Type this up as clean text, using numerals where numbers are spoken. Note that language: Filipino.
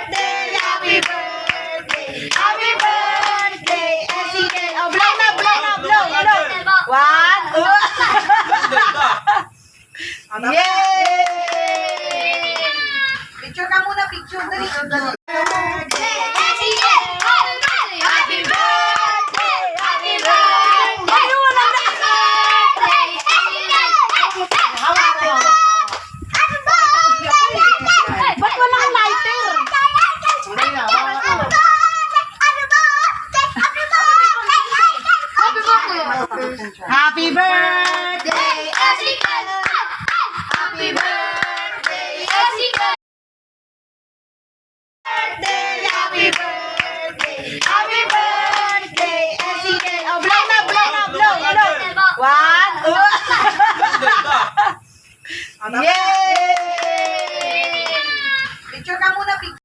birthday, happy birthday, happy birthday, SEK. Oh, blow na, blow na, blow, blow. One, two. Yay! Picture ka muna, picture. Dali. Birthday, SEK. Happy birthday, happy birthday. Wala na. Ba't walang lighter? Happy birthday, Jessica! Happy birthday, Jessica! Happy birthday, happy birthday, Jessica! Oh, blow na, blow na, blow, blow. One, two. Yay!